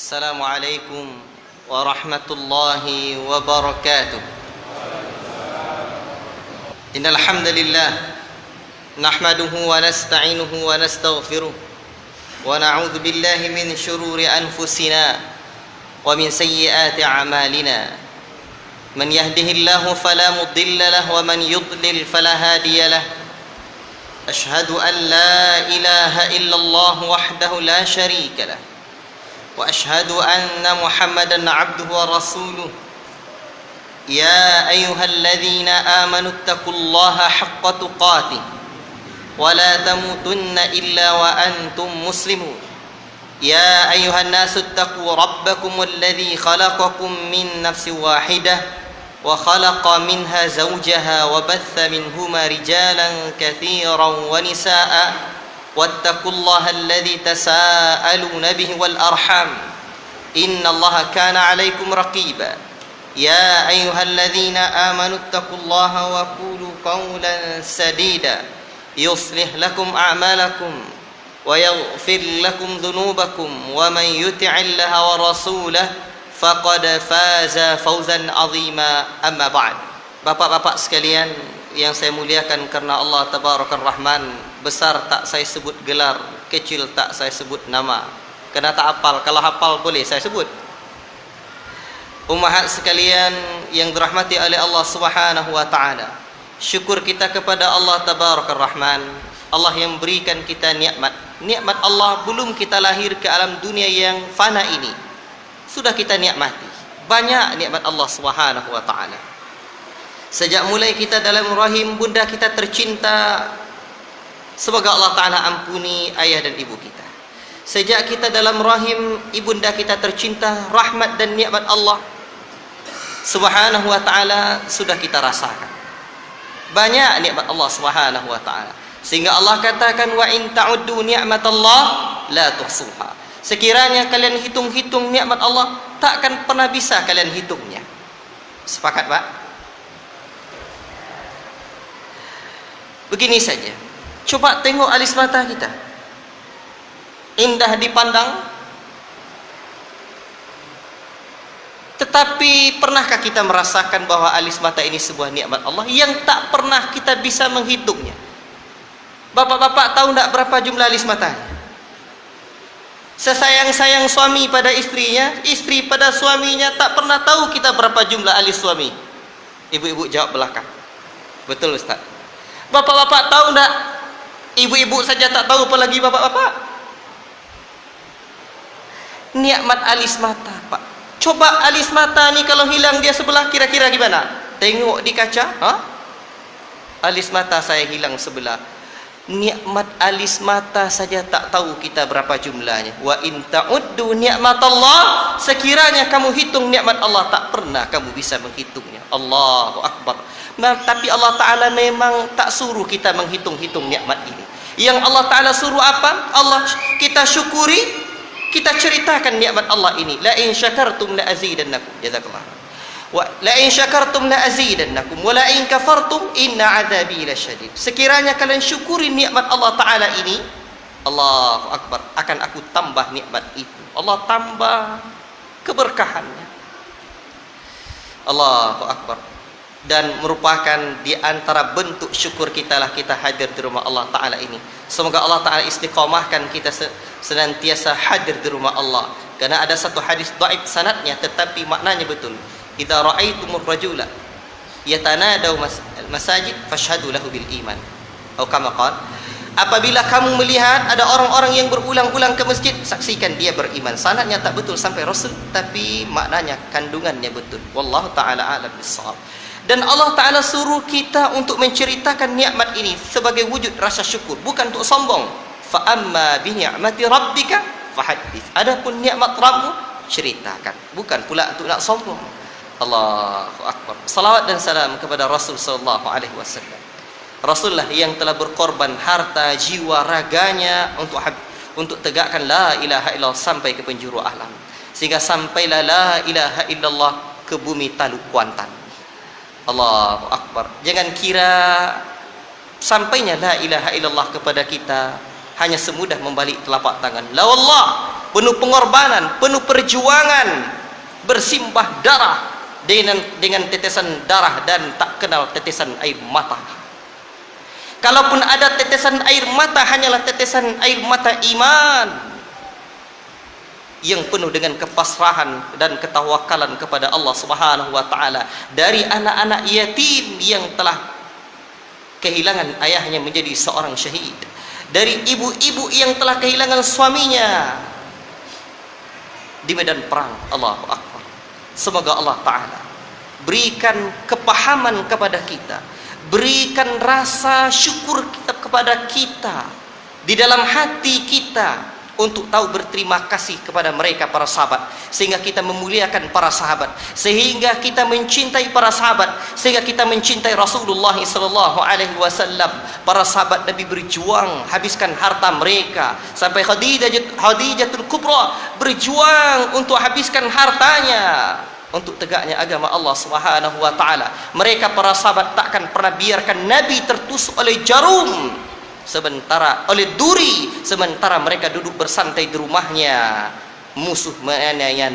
Assalamualaikum warahmatullahi wabarakatuh. Innal hamdalillah nahmaduhu wa nasta'inuhu wa nastaghfiruh wa na'udzu billahi min shururi anfusina wa min sayyiati a'malina. Man yahdihillahu fala mudilla lahu wa man yudlil fala hadiya lahu. Ashhadu an la ilaha illallah wahdahu la syarika lahu. وأشهد أن محمدًا عبده ورسوله يا أيها الذين آمنوا اتقوا الله حق تقاته ولا تموتن إلا وأنتم مسلمون يا أيها الناس اتقوا ربكم الذي خلقكم من نفس واحدة وخلق منها زوجها وبث منهما رجالا كثيرا ونساء واتقوا الله الذي تساءلون به والأرحام إن الله كان عليكم رقيبا يا أيها الذين آمنوا اتقوا الله وقولوا قولا سديدا يصلح لكم أعمالكم ويغفر لكم ذنوبكم ومن يطع الله ورسوله فقد فاز فوزا عظيما أما بعد. Bapak-bapak sekalian yang saya muliakan karena Allah Tabarakar Rahman, besar tak saya sebut gelar, kecil tak saya sebut nama, kena tak hafal, kalau hafal boleh saya sebut. Ummahat sekalian yang dirahmati oleh Allah Subhanahu wa taala, syukur kita kepada Allah Tabarakar Rahman, Allah yang berikan kita nikmat. Nikmat Allah belum kita lahir ke alam dunia yang fana ini, sudah kita nikmati banyak nikmat Allah Subhanahu wa taala. Sejak mulai kita dalam rahim bunda kita tercinta, semoga Allah Ta'ala ampuni ayah dan ibu kita. Sejak kita dalam rahim ibunda kita tercinta, rahmat dan nikmat Allah Subhanahu wa Ta'ala sudah kita rasakan. Banyak nikmat Allah Subhanahu wa Ta'ala, sehingga Allah katakan wa in ta'uddu ni'matallah la tuhsuha. Sekiranya kalian hitung-hitung nikmat Allah, takkan pernah bisa kalian hitungnya. Sepakat, Pak? Begini saja, coba tengok alis mata kita, indah dipandang, tetapi pernahkah kita merasakan bahwa alis mata ini sebuah nikmat Allah yang tak pernah kita bisa menghitungnya? Bapak-bapak tahu tak berapa jumlah alis matanya? Sesayang-sayang suami pada istrinya, istri pada suaminya, tak pernah tahu kita berapa jumlah alis suami. Ibu-ibu jawab belakang. Betul, Ustaz? Bapak-bapak tahu tak? Ibu-ibu saja tak tahu, apalagi bapak-bapak. Nikmat alis mata, Pak. Coba alis mata ni kalau hilang dia sebelah, kira-kira gimana? Tengok di kaca, alis mata saya hilang sebelah. Nikmat alis mata saja tak tahu kita berapa jumlahnya. Wa in ta'uddu ni'matallah, sekiranya kamu hitung nikmat Allah, tak pernah kamu bisa menghitungnya. Allahu Akbar. Tapi Allah Ta'ala memang tak suruh kita menghitung-hitung nikmat ini. Yang Allah Ta'ala suruh apa? Allah kita syukuri, kita ceritakan nikmat Allah ini. La in syakartum la azidannakum. Jazakallah. Wa la in syakartum la azidannakum wa la in kafartum inna adzabi lasyadid. Sekiranya kalian syukuri nikmat Allah Ta'ala ini, Allahu Akbar, akan aku tambah nikmat itu. Allah tambah keberkahannya. Allahu Akbar. Dan merupakan di antara bentuk syukur kita lah kita hadir di rumah Allah Ta'ala ini. Semoga Allah Ta'ala istiqamahkan kita senantiasa hadir di rumah Allah. Karena ada satu hadis dhaif sanadnya, tetapi maknanya betul. Idza ra'aitumur rajula yatanadaw masajid fashhadu lahu bil iman. Atau kama qala, apabila kamu melihat ada orang-orang yang berulang-ulang ke masjid, saksikan dia beriman. Sanadnya tak betul sampai Rasul, tapi maknanya, kandungannya betul. Wallahu ta'ala a'lam bissawab. Dan Allah Ta'ala suruh kita untuk menceritakan nikmat ini sebagai wujud rasa syukur, bukan untuk sombong. Fa amma bi ni'mati rabbika fahaddits. Adapun nikmat Rabbmu, ceritakan, bukan pula untuk nak sombong. Allahu Akbar. Salawat dan salam kepada Rasul sallallahu alaihi wasallam. Rasulullah yang telah berkorban harta, jiwa, raganya untuk tegakkan la ilaha illallah sampai ke penjuru alam, sehingga sampailah la ilaha illallah ke bumi Taluk Kuantan. Allahu Akbar. Jangan kira sampainya la ilaha illallah kepada kita hanya semudah membalik telapak tangan. La wallah, penuh pengorbanan, penuh perjuangan, bersimbah darah dengan tetesan darah dan tak kenal tetesan air mata. Kalaupun ada tetesan air mata, hanyalah tetesan air mata iman yang penuh dengan kepasrahan dan ketawakalan kepada Allah Subhanahu wa taala, dari anak-anak yatim yang telah kehilangan ayahnya menjadi seorang syahid, dari ibu-ibu yang telah kehilangan suaminya di medan perang. Allahu akbar. Semoga Allah taala berikan kepahaman kepada kita, berikan rasa syukur kita kepada kita di dalam hati kita untuk tahu berterima kasih kepada mereka para sahabat, sehingga kita memuliakan para sahabat, sehingga kita mencintai para sahabat, sehingga kita mencintai Rasulullah sallallahu alaihi wasallam. Para sahabat Nabi berjuang habiskan harta mereka, sampai Khadijatul Kubra berjuang untuk habiskan hartanya untuk tegaknya agama Allah Subhanahu wa taala. Mereka para sahabat takkan pernah biarkan Nabi tertusuk oleh jarum oleh duri, sementara mereka duduk bersantai di rumahnya. Musuh menganiaya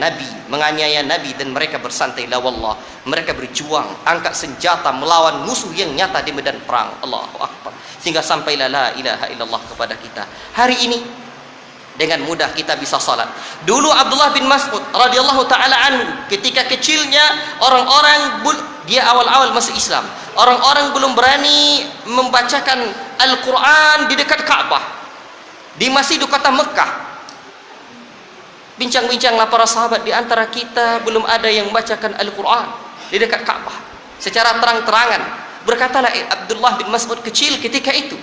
Nabi dan mereka bersantai. La wallah, mereka berjuang angkat senjata melawan musuh yang nyata di medan perang. Allahu akbar. Sehingga sampailah la ilaha illallah kepada kita. Hari ini dengan mudah kita bisa salat. Dulu Abdullah bin Mas'ud radhiyallahu taala anhu, ketika kecilnya orang-orang dia awal-awal masuk Islam, orang-orang belum berani membacakan Al-Quran di dekat Ka'bah, di Masjid kota Mekah. Bincang-bincanglah para sahabat, di antara kita belum ada yang membacakan Al-Quran di dekat Ka'bah secara terang-terangan. Berkatalah Abdullah bin Mas'ud kecil ketika itu,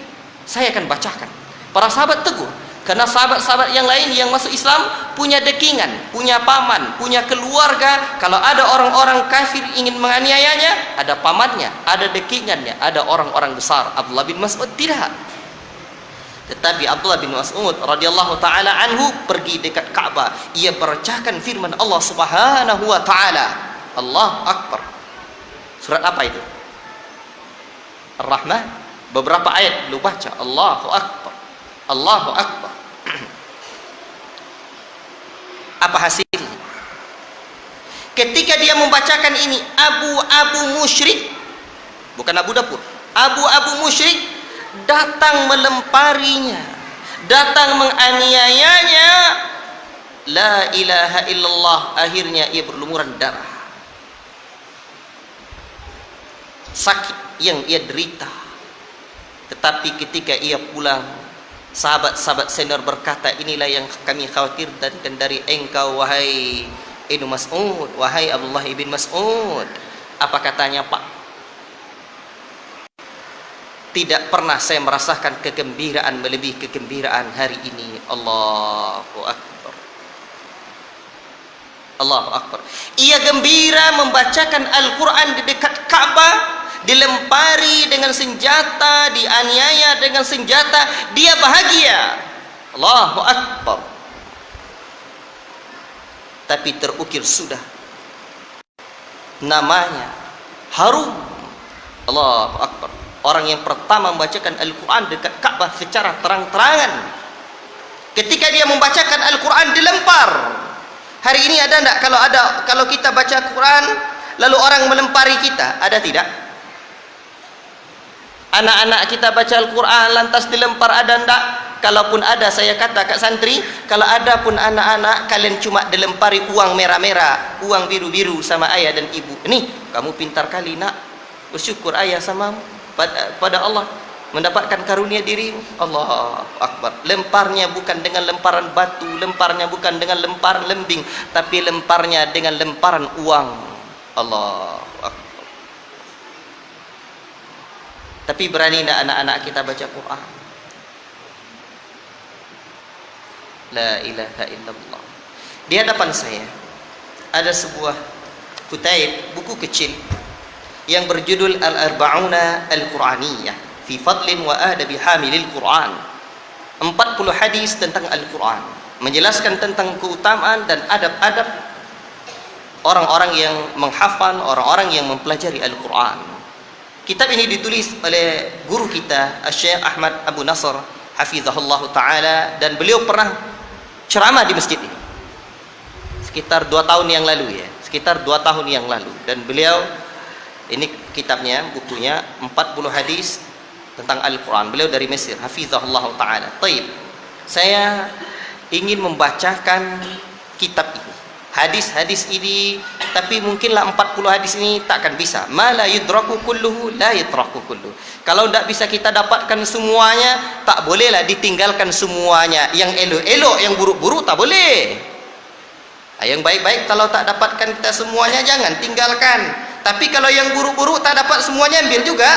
saya akan bacakan. Para sahabat teguh, karena sahabat-sahabat yang lain yang masuk Islam punya dekingan, punya paman, punya keluarga. Kalau ada orang-orang kafir ingin menganiayanya, ada pamannya, ada dekingannya, ada orang-orang besar. Abdullah bin Mas'ud tidak. Tetapi Abdullah bin Mas'ud radhiyallahu taala anhu pergi dekat Ka'bah. Ia bacakan firman Allah Subhanahu wa taala. Allahu akbar. Surat apa itu? Ar-Rahman. Beberapa ayat lu baca. Allahu akbar. Allahu akbar. Apa hasilnya? Ketika dia membacakan ini, abu-abu musyrik, bukan abu dapur, abu-abu musyrik datang melemparinya, datang menganiayanya. La ilaha illallah. Akhirnya ia berlumuran darah. Sakit yang ia derita. Tetapi ketika ia pulang, sahabat-sahabat senior berkata, inilah yang kami khawatirkan dari engkau wahai Ibnu Mas'ud, wahai Abdullah ibn Mas'ud. Apa katanya Pak? Tidak pernah saya merasakan kegembiraan melebihi kegembiraan hari ini. Allahu akbar. Allahu akbar. Ia gembira membacakan Al-Quran di dekat Ka'bah, dilempari dengan senjata, dianiaya dengan senjata, dia bahagia. Allahu akbar. Tapi terukir sudah namanya, harum. Allahu akbar. Orang yang pertama membacakan Al-Quran dekat Ka'bah secara terang-terangan. Ketika dia membacakan Al-Quran dilempar. Hari ini ada enggak kalau kita baca Quran lalu orang melempari kita? Ada tidak? Anak-anak kita baca Al-Quran lantas dilempar, ada enggak? Kalaupun ada, saya kata Kak Santri, kalau ada pun anak-anak kalian cuma dilempari uang merah-merah, uang biru-biru sama ayah dan ibu. Nih, kamu pintar kali nak, bersyukur ayah sama pada Allah mendapatkan karunia dirimu. Allahu akbar. Lemparnya bukan dengan lemparan batu, lemparnya bukan dengan lemparan lembing, tapi lemparnya dengan lemparan uang. Allahu akbar. Tapi berani tidak anak-anak kita baca Quran? La ilaha illallah. Di hadapan saya ada sebuah kutaib, buku kecil yang berjudul Al-Arba'una Al-Quraniyah fi fadlin wa adabi hamilil Quran. 40 hadis tentang Al-Quran, menjelaskan tentang keutamaan dan adab-adab orang-orang yang menghafal, orang-orang yang mempelajari Al-Quran. Kitab ini ditulis oleh guru kita Syekh Ahmad Abu Nasr hafizahullah taala, dan beliau pernah ceramah di masjid ini sekitar 2 tahun yang lalu ya, sekitar 2 tahun yang lalu. Dan beliau ini kitabnya, bukunya 40 hadis tentang Al-Quran. Beliau dari Mesir, hafizahullah ta'ala. Taib, saya ingin membacakan kitab ini, hadis-hadis ini, tapi mungkinlah 40 hadis ini takkan bisa. Ma la yudraku kulluhu la yutraku kulluhu. Kalau tidak bisa kita dapatkan semuanya, tak bolehlah ditinggalkan semuanya. Yang elok-elok, yang buruk-buruk tak boleh. Yang baik-baik kalau tak dapatkan kita semuanya, jangan tinggalkan. Tapi kalau yang buruk-buruk tak dapat semuanya, ambil juga.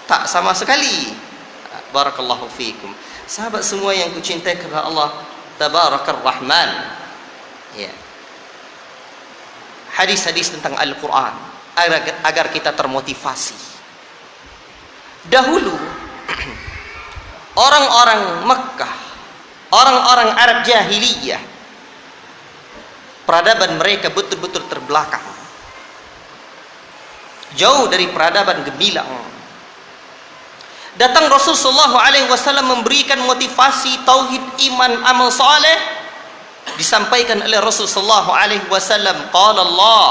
Tak sama sekali. Barakallahu fiikum. Sahabat semua yang kucintai karena Allah Tabarakar Rahman. Ya. Hadis-hadis tentang Al-Quran agar kita termotivasi. Dahulu orang-orang Mekkah, orang-orang Arab jahiliyah, peradaban mereka betul-betul terbelakang, jauh dari peradaban gemilang. Datang Rasulullah SAW memberikan motivasi tauhid, iman, amal saleh. Disampaikan oleh Rasulullah SAW, qala Allah,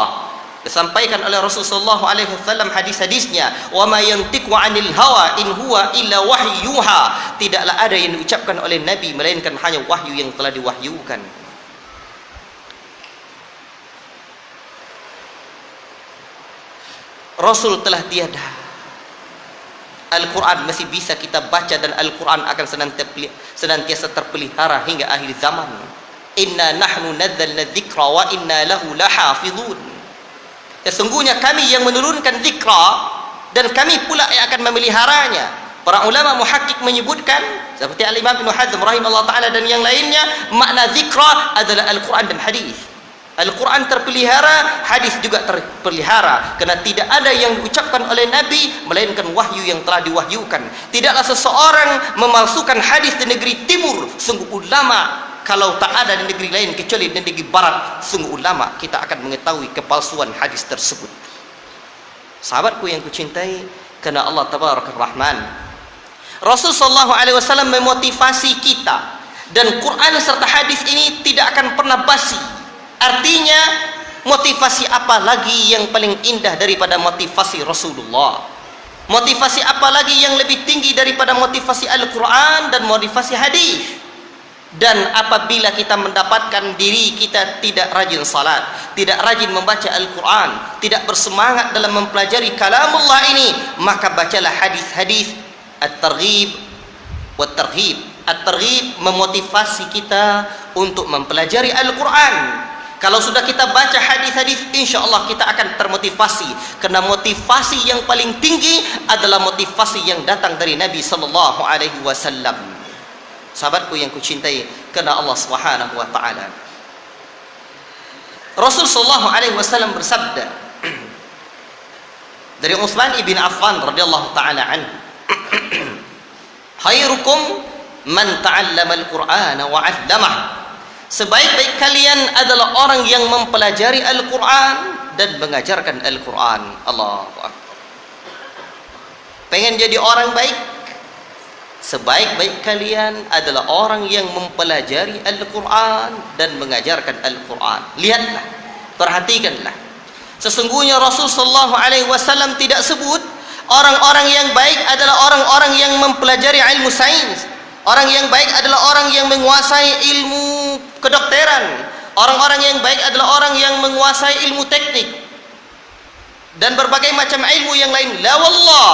disampaikan oleh Rasulullah SAW hadis-hadisnya, wa ma yantiqu 'anil hawa in huwa illa wahyuha. Tidaklah ada yang diucapkan oleh Nabi melainkan hanya wahyu yang telah diwahyukan. Rasul telah tiada, Al-Quran masih bisa kita baca, dan Al-Quran akan senantiasa terpelihara hingga akhir zaman. Inna nahnu nadzalna dzikra wa inna lahu lahafizun. Sesungguhnya kami yang menurunkan zikra, dan kami pula yang akan memeliharanya. Para ulama muhakkik menyebutkan, seperti Al-Imam Ibn Hazm rahimahullah ta'ala dan yang lainnya, makna zikra adalah Al-Quran dan hadis. Al-Quran terpelihara, hadis juga terpelihara, karena tidak ada yang diucapkan oleh Nabi melainkan wahyu yang telah diwahyukan. Tidaklah seseorang memalsukan hadis di negeri timur, sungguh ulama, kalau tak ada di negeri lain kecuali di negeri barat, sungguh ulama kita akan mengetahui kepalsuan hadis tersebut. Sahabatku yang kucintai karena Allah Tabarakar Rahman, Rasul SAW memotivasi kita, dan Quran serta hadis ini tidak akan pernah basi. Artinya, motivasi apa lagi yang paling indah daripada motivasi Rasulullah? Motivasi apa lagi yang lebih tinggi daripada motivasi Al-Quran dan motivasi hadis? Dan apabila kita mendapatkan diri kita tidak rajin salat, tidak rajin membaca Al-Quran, tidak bersemangat dalam mempelajari kalamullah ini, maka bacalah hadis-hadis at-targhib wa tarhib. At-targhib memotivasi kita untuk mempelajari Al-Quran. Kalau sudah kita baca hadis-hadis, insya Allah kita akan termotivasi, karena motivasi yang paling tinggi adalah motivasi yang datang dari Nabi Sallallahu Alaihi Wasallam. Sahabatku yang kucintai karena Allah Subhanahu Wa Taala, Rasul Sallallahu Alaihi Wasallam bersabda dari Utsman ibn Affan radhiyallahu taala anhu, khairukum man ta'allama al-Qur'ana wa 'allamah. Sebaik-baik kalian adalah orang yang mempelajari Al-Quran dan mengajarkan Al-Quran. Allahu Akbar. Pengen jadi orang baik? Sebaik-baik kalian adalah orang yang mempelajari Al-Quran dan mengajarkan Al-Quran. Lihatlah, perhatikanlah. Sesungguhnya Rasulullah SAW tidak sebut orang-orang yang baik adalah orang-orang yang mempelajari ilmu sains. Orang yang baik adalah orang yang menguasai ilmu kedokteran. Orang-orang yang baik adalah orang yang menguasai ilmu teknik dan berbagai macam ilmu yang lain. La wallah,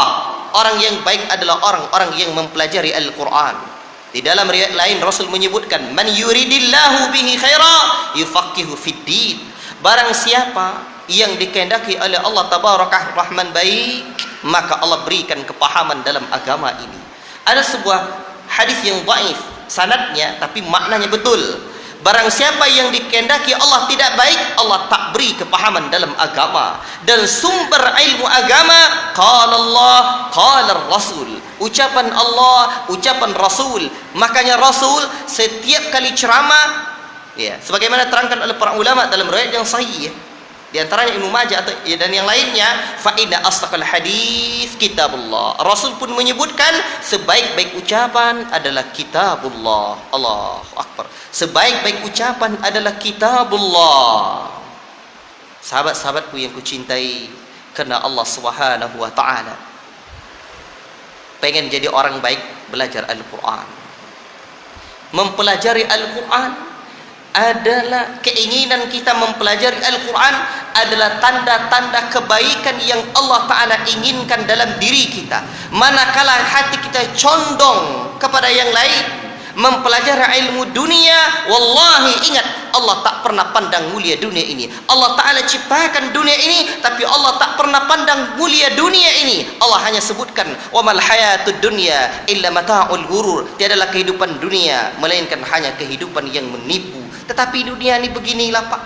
orang yang baik adalah orang-orang yang mempelajari Al-Quran. Di dalam riwayat lain Rasul menyebutkan, man yuridillahu bihi khaira yufaqihu fid din. Barang siapa yang dikehendaki oleh Allah Tabarakar Rahman baik, maka Allah berikan kepahaman dalam agama ini. Ada sebuah hadis yang dhaif sanadnya, tapi maknanya betul. Barang siapa yang dikehendaki Allah tidak baik, Allah tak beri kepahaman dalam agama. Dan sumber ilmu agama, qala Allah, qala Rasul. Ucapan Allah, ucapan Rasul. Makanya Rasul setiap kali ceramah, ya, sebagaimana terangkan oleh para ulama dalam riwayat yang sahih, Di antaranya Ibnu Majah atau dan yang lainnya, fa inna asdaqal hadis kitabullah. Rasul pun menyebutkan sebaik-baik ucapan adalah kitabullah. Allahu akbar. Sebaik-baik ucapan adalah kitabullah. Sahabat-sahabatku yang kucintai karena Allah Subhanahu wa taala. Pengen jadi orang baik, belajar Al-Qur'an. Mempelajari Al-Qur'an adalah keinginan kita mempelajari Al-Quran adalah tanda-tanda kebaikan yang Allah Ta'ala inginkan dalam diri kita. Manakala hati kita condong kepada yang lain, mempelajari ilmu dunia, wallahi ingat, Allah tak pernah pandang mulia dunia ini. Allah Ta'ala ciptakan dunia ini, tapi Allah tak pernah pandang mulia dunia ini. Allah hanya sebutkan, wa mal hayatud dunya illa mata'ul ghurur. Tiadalah kehidupan dunia melainkan hanya kehidupan yang menipu. Tetapi dunia ni beginilah Pak.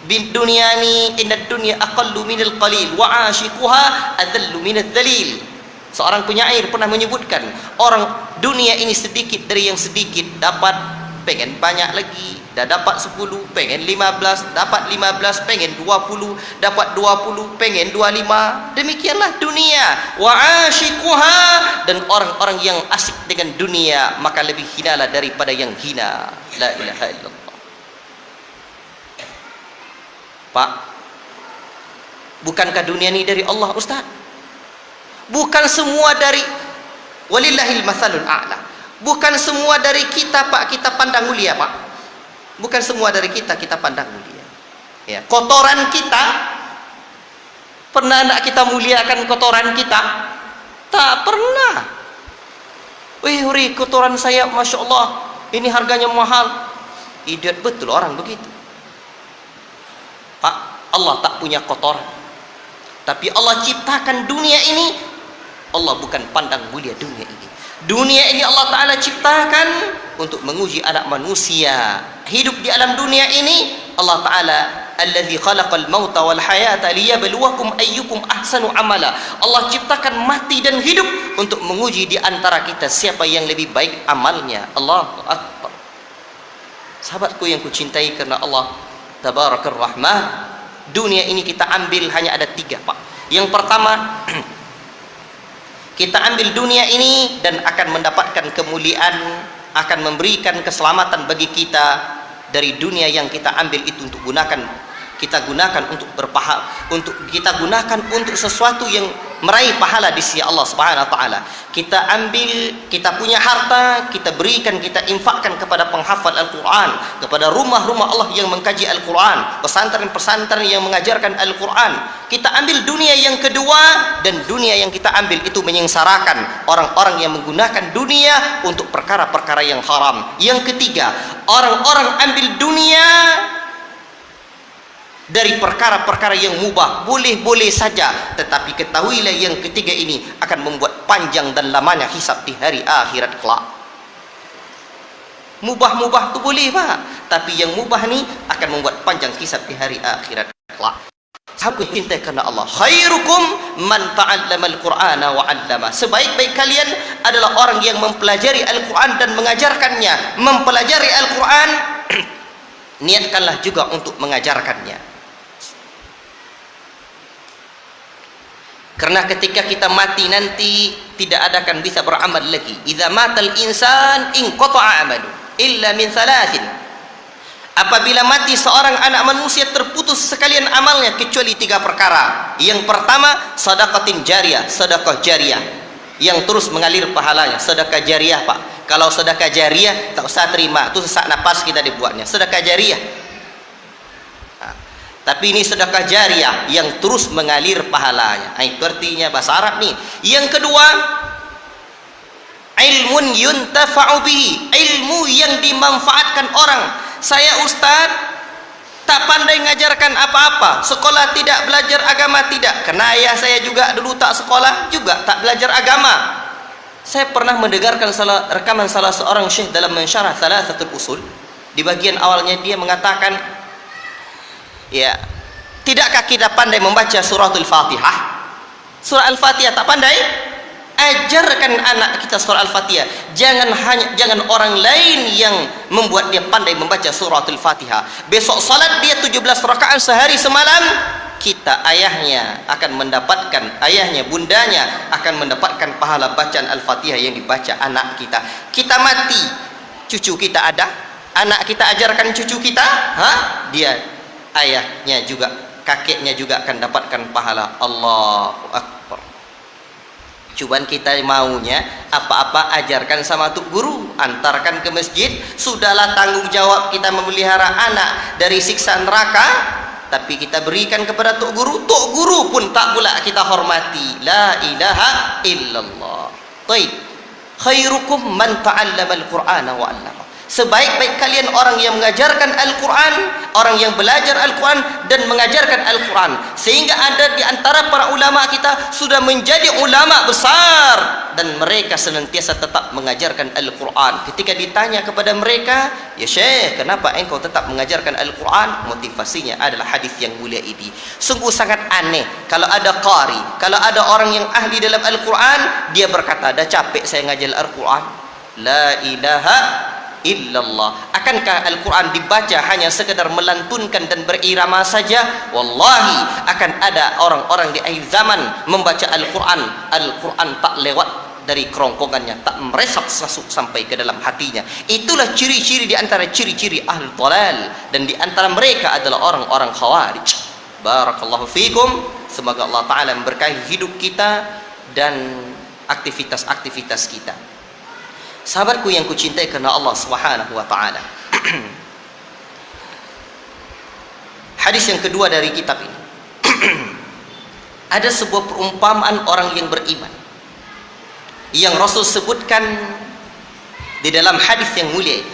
Dunia ni, inna dunya aqallu minal qalil wa ashiquha adallu minadh dhalil. Seorang penyair pernah menyebutkan, orang dunia ini sedikit dari yang sedikit, dapat pengen banyak lagi, dah dapat 10 pengen 15, dapat 15 pengen 20, dapat 20 pengen 25. Demikianlah dunia. Wa ashiquha, dan orang-orang yang asik dengan dunia maka lebih hinalah daripada yang hina. La ilaha illallah. Pak, bukankah dunia ini dari Allah, Ustaz? Bukan semua dari, walillahil matsalul a'la. Bukan semua dari kita, Pak, kita pandang mulia, Pak. Bukan semua dari kita pandang mulia. Ya, kotoran kita, pernah enggak kita muliakan kotoran kita? Tak pernah. Wih, kotoran saya, Masya Allah, ini harganya mahal. Idiot betul orang begitu. Pak, Allah tak punya kotoran, tapi Allah ciptakan dunia ini. Allah bukan pandang mulia dunia ini. Dunia ini Allah Ta'ala ciptakan untuk menguji anak manusia. Hidup di alam dunia ini, Allah Ta'ala alladzi khalaqal mauta wal hayata liyabluwakum ayyukum ahsanu amala. Allah ciptakan mati dan hidup untuk menguji di antara kita siapa yang lebih baik amalnya. Allahu akbar. Sahabatku yang kucintai karena Allah Tabarakar Rahman, dunia ini kita ambil hanya ada 3, Pak. Yang pertama, kita ambil dunia ini dan akan mendapatkan kemuliaan, akan memberikan keselamatan bagi kita dari dunia yang kita ambil itu untuk kita gunakan untuk berpahala, untuk kita gunakan untuk sesuatu yang meraih pahala di sisi Allah Subhanahu wa taala. Kita ambil, kita punya harta, kita berikan, kita infakkan kepada penghafal Al-Qur'an, kepada rumah-rumah Allah yang mengkaji Al-Qur'an, pesantren-pesantren yang mengajarkan Al-Qur'an. Kita ambil dunia yang kedua, dan dunia yang kita ambil itu menyengsarakan orang-orang yang menggunakan dunia untuk perkara-perkara yang haram. Yang ketiga, orang-orang ambil dunia dari perkara-perkara yang mubah, boleh-boleh saja, tetapi ketahuilah yang ketiga ini akan membuat panjang dan lamanya hisab di hari akhirat kelak. Mubah-mubah tu boleh, Pak, tapi yang mubah ni akan membuat panjang hisab di hari akhirat kelak. Aku cinta karena Allah. Khairukum man ta'allama al-Qur'ana wa 'allama. Sebaik-baik kalian adalah orang yang mempelajari Al-Qur'an dan mengajarkannya. Mempelajari Al-Qur'an, niatkanlah juga untuk mengajarkannya. Karena ketika kita mati nanti tidak ada akan bisa beramal lagi. Idza matal insan inqata'a 'amalu illa min thalathin. Apabila mati seorang anak manusia, terputus sekalian amalnya kecuali 3 perkara. Yang pertama, sedekatin jariyah, sedekah jariyah yang terus mengalir pahalanya. Sedekah jariyah, Pak. Kalau sedekah jariyah tak usah terima, itu sesak napas kita dibuatnya. Sedekah jariyah. Tapi ini sedekah jariyah yang terus mengalir pahalanya. Itu artinya bahasa Arab nih. Yang kedua, ilmun yuntafa'u bihi, ilmu yang dimanfaatkan orang. Saya ustaz tak pandai mengajarkan apa-apa, sekolah tidak belajar agama, tidak. Karena ayah saya juga dulu tak sekolah, juga tak belajar agama. Saya pernah mendengarkan rekaman salah seorang syekh dalam mensyarah Thalathatul Usul. Di bagian awalnya dia mengatakan, ya, tidakkah kita pandai membaca suratul Fatihah? Surah Al-Fatihah tak pandai? ajarkan anak kita surah Al-Fatihah. Jangan orang lain yang membuat dia pandai membaca surah Al-Fatihah. Besok salat dia 17 rakaat sehari semalam, kita ayahnya akan mendapatkan, ayahnya, bundanya akan mendapatkan pahala bacaan Al-Fatihah yang dibaca anak kita. Kita mati, cucu kita ada, anak kita ajarkan cucu kita, dia, ayahnya juga, kakeknya juga akan dapatkan pahala. Allahu Akbar. Cubaan kita maunya apa-apa ajarkan sama tuk guru, antarkan ke masjid. Sudahlah tanggung jawab kita memelihara anak dari siksa neraka, tapi kita berikan kepada tuk guru. Tuk guru pun tak pula kita hormati. La ilaha illallah. Baik. Khairukum man ta'allama al-Qur'ana wa 'allama. Sebaik-baik kalian orang yang mengajarkan Al-Quran, orang yang belajar Al-Quran dan mengajarkan Al-Quran. Sehingga ada di antara para ulama kita sudah menjadi ulama besar dan mereka senantiasa tetap mengajarkan Al-Quran. Ketika ditanya kepada mereka, ya Syekh, kenapa engkau tetap mengajarkan Al-Quran? Motivasinya adalah hadis yang mulia ini. Sungguh sangat aneh kalau ada qari, kalau ada orang yang ahli dalam Al-Quran, dia berkata, dah capek saya ngajar Al-Quran. La ilaha illallah. Akankah Al-Quran dibaca hanya sekedar melantunkan dan berirama saja? Wallahi akan ada orang-orang di akhir zaman membaca Al-Quran, Al-Quran tak lewat dari kerongkongannya, tak meresap masuk sampai ke dalam hatinya. Itulah ciri-ciri di antara ciri-ciri ahli dhalal, dan di antara mereka adalah orang-orang khawarij. Barakallahu fikum. Semoga Allah Ta'ala memberkahi hidup kita dan aktivitas-aktivitas kita. Sahabatku yang kucintai karena Allah Subhanahu wa Ta'ala. Hadis yang kedua dari kitab ini. Ada sebuah perumpamaan orang yang beriman yang Rasul sebutkan di dalam hadis yang mulia ini.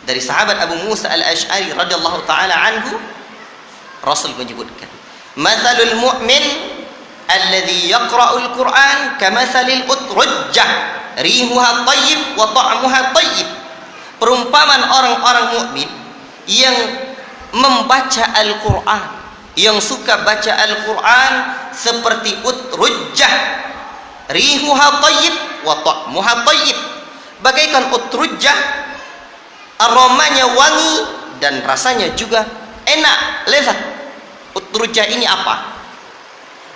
Dari sahabat Abu Musa al-Ash'ari radhiyallahu ta'ala anhu, Rasul menyebutkan, "Matsalul mu'min alladhi yaqra'ul Qur'an kamatsalil utrujjah rihuha tayyib wa ta'muha tayyib." Perumpamaan orang-orang mukmin yang membaca Al-Quran, yang suka baca Al-Quran, seperti utrujjah, rihuha tayyib wa ta'muha tayyib. Bagaikan utrujjah, aromanya wangi dan rasanya juga enak, lezat. Utrujjah ini apa?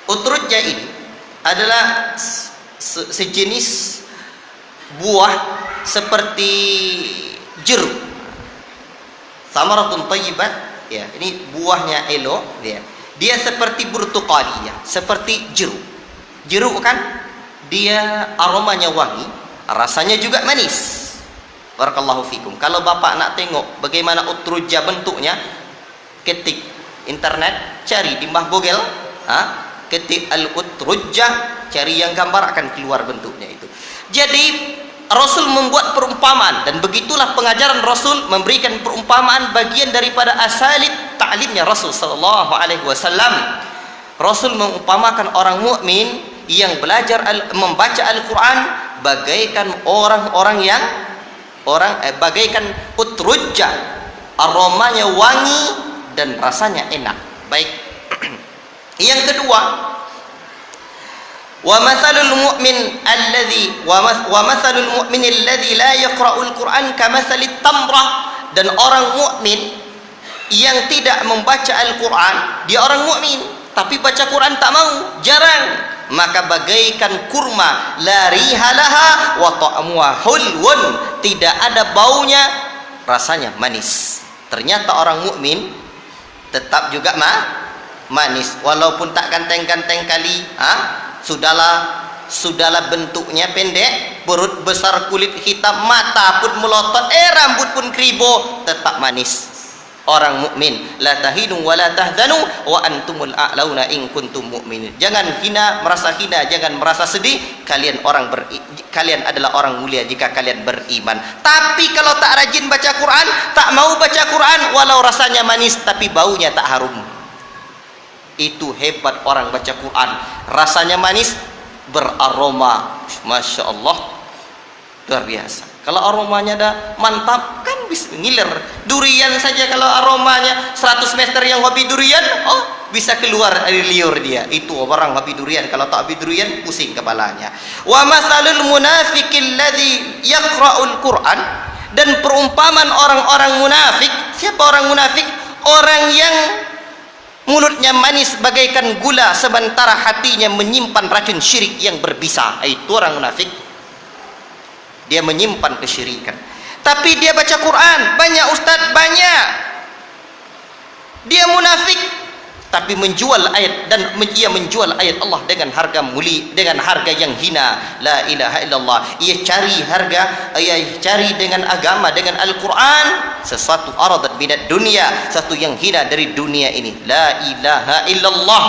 Utrujjah ini adalah sejenis buah seperti jeruk. Samaratun thayyibat, ya, ini buahnya elok dia. Dia seperti burtuqaliyah, seperti jeruk. Jeruk kan dia aromanya wangi, rasanya juga manis. Barakallahu fikum. Kalau bapak nak tengok bagaimana utrujjah bentuknya, ketik internet, cari di Google, ketik al-utrujjah, cari yang gambar, akan keluar bentuknya itu. Jadi Rasul membuat perumpamaan, dan begitulah pengajaran Rasul, memberikan perumpamaan bagian daripada asalib ta'limnya Rasul sallallahu alaihi wasallam. Rasul mengumpamakan orang mukmin yang belajar membaca Al-Quran bagaikan orang-orang yang bagaikan utrujjah, aromanya wangi dan rasanya enak. Baik. Yang kedua, wa mathalul mu'min alladhi la yaqra'ul Qur'an kamathalit tamrah. Dan orang mukmin yang tidak membaca Al-Quran, dia orang mukmin tapi baca Quran tak mau, jarang, maka bagaikan kurma, la rihalaha wa ta'muha hulwun, tidak ada baunya, rasanya manis. Ternyata orang mukmin tetap juga manis, walaupun tak ganteng-ganteng kali, sudahlah bentuknya pendek, perut besar, kulit hitam, mata pun melotot, rambut pun kribo, tetap manis. Orang mukmin, la tahinu wa la tahzanu wa antumul a'launa in kuntum mu'minin. Jangan hina, merasa hina, jangan merasa sedih. Kalian adalah orang mulia jika kalian beriman. Tapi kalau tak rajin baca Quran, tak mau baca Quran, walau rasanya manis tapi baunya tak harum. Itu hebat orang baca Quran, rasanya manis, beraroma, masya Allah, luar biasa. Kalau aromanya dah mantap, kan bisa ngiler. Durian saja kalau aromanya 100 meter yang hobi durian, bisa keluar dari liur dia. Itu orang habis durian, kalau tak habis durian pusing kepalanya. Wa masalul munafiqil ladzi yaqra'ul Qur'an, dan perumpamaan orang-orang munafik. Siapa orang munafik? Orang yang mulutnya manis bagaikan gula, sementara hatinya menyimpan racun syirik yang berbisa. Itu orang munafik. Dia menyimpan kesyirikan. Tapi dia baca Quran, banyak ustaz, banyak. Dia munafik, tapi menjual ayat, dan ia menjual ayat Allah dengan harga mulia, dengan harga yang hina. La ilaha illallah. Ia cari harga, ia cari dengan agama, dengan Al-Quran, sesuatu aradat minat dunia, satu yang hina dari dunia ini. La ilaha illallah.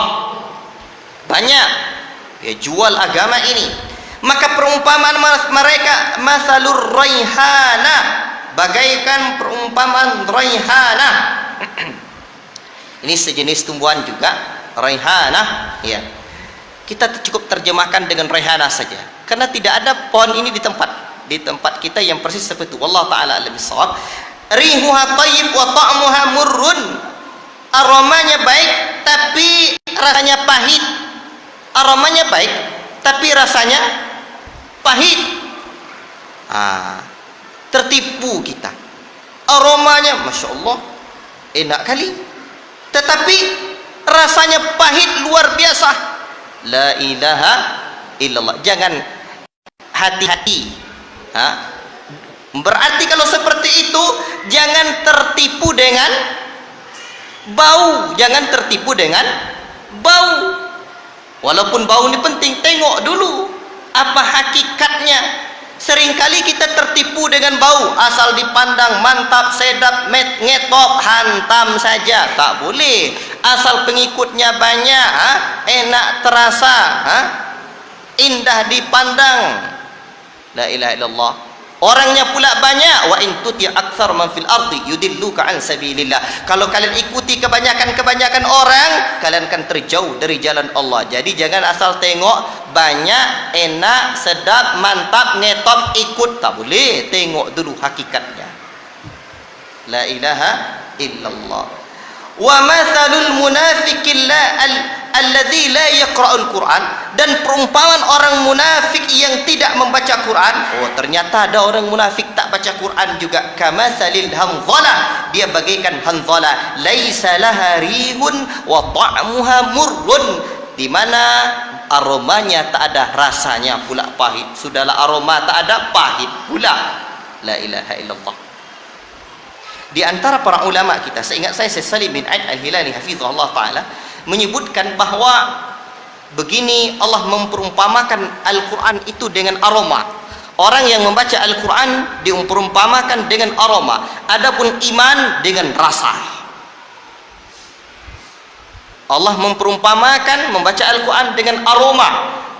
Banyak dia jual agama ini. Maka perumpamaan mereka masalur raihana, bagaikan perumpamaan raihana. Ini sejenis tumbuhan juga, raihana, ya. Kita cukup terjemahkan dengan raihana saja, karena tidak ada pohon ini di tempat kita yang persis seperti itu. Wallahu taala alam bissawab. Rihuha thayyib wa ta'muha murrun. Aromanya baik tapi rasanya pahit. Aromanya baik tapi rasanya pahit. Tertipu kita. Aromanya Masya Allah enak kali, tetapi rasanya pahit luar biasa. La ilaha illallah. Jangan, hati-hati. Berarti kalau seperti itu jangan tertipu dengan bau. Jangan tertipu dengan bau. Walaupun bau ini penting, tengok dulu apa hakikatnya. Seringkali kita tertipu dengan bau, asal dipandang mantap, sedap, ngetop, hantam saja. Tak boleh. Asal pengikutnya banyak, enak terasa, indah dipandang. La ilaha illallah. Orangnya pula banyak. Wa in tuti aktsar man fil ardi yudilluka an sabilillah. Kalau kalian ikuti kebanyakan orang, kalian akan terjauh dari jalan Allah. Jadi jangan asal tengok banyak, enak, sedap, mantap, ngetop, ikut. Tak boleh. Tengok dulu hakikatnya. La ilaha illallah. Wa mathalul munafiqil alladzi la yaqra'ul Qur'an, dan perumpamaan orang munafik yang tidak membaca Quran. Oh, ternyata ada orang munafik tak baca Quran juga. Kamatsalil hanzalah, dia bagaikan hanzalah, laisa laha rihun wa ta'muha murrun, di mana aromanya tak ada, rasanya pula pahit. Sudahlah aroma tak ada, pahit pula. La ilaha illallah. Di antara para ulama kita, seingat saya Syekh Salim bin Aid Al-Hilali hafizahullah taala menyebutkan bahwa begini Allah memperumpamakan Al-Quran itu dengan aroma. Orang yang membaca Al-Quran diumpamakan dengan aroma, adapun iman dengan rasa. Allah memperumpamakan membaca Al-Quran dengan aroma,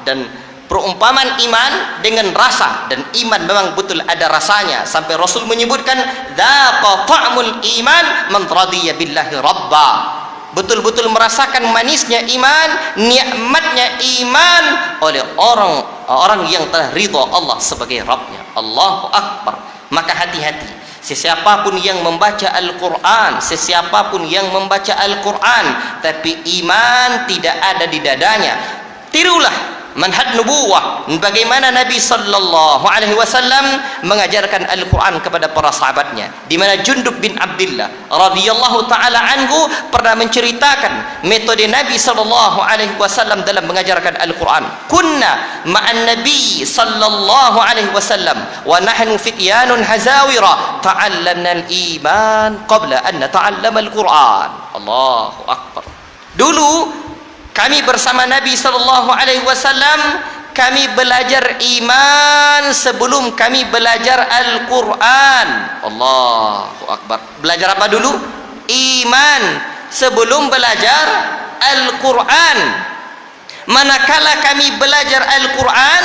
dan perumpamaan iman dengan rasa. Dan iman memang betul ada rasanya, sampai Rasul menyebutkan dzaqa ta'mul iman man radiya billahi rabba. Betul-betul merasakan manisnya iman, nikmatnya iman oleh orang yang telah ridha Allah sebagai Rabbnya. Allahu Akbar. Maka hati-hati, sesiapapun yang membaca Al-Quran, sesiapapun yang membaca Al-Quran tapi iman tidak ada di dadanya, tirulah manhaj nubuwah, bagaimana Nabi sallallahu alaihi wasallam mengajarkan Al-Quran kepada para sahabatnya, di mana Jundub bin Abdillah radhiyallahu taala anhu pernah menceritakan metode Nabi sallallahu alaihi wasallam dalam mengajarkan Al-Quran. Kunna ma'an Nabi sallallahu alaihi wasallam wa nahnu fityanun hazawira ta'allamna al-iman qabla an nata'allama Al-Quran. Allahu Akbar. Dulu kami bersama Nabi sallallahu alaihi wasallam, kami belajar iman sebelum kami belajar Al-Quran. Allahu Akbar. Belajar apa dulu? Iman sebelum belajar Al-Quran. Manakala kami belajar Al-Quran,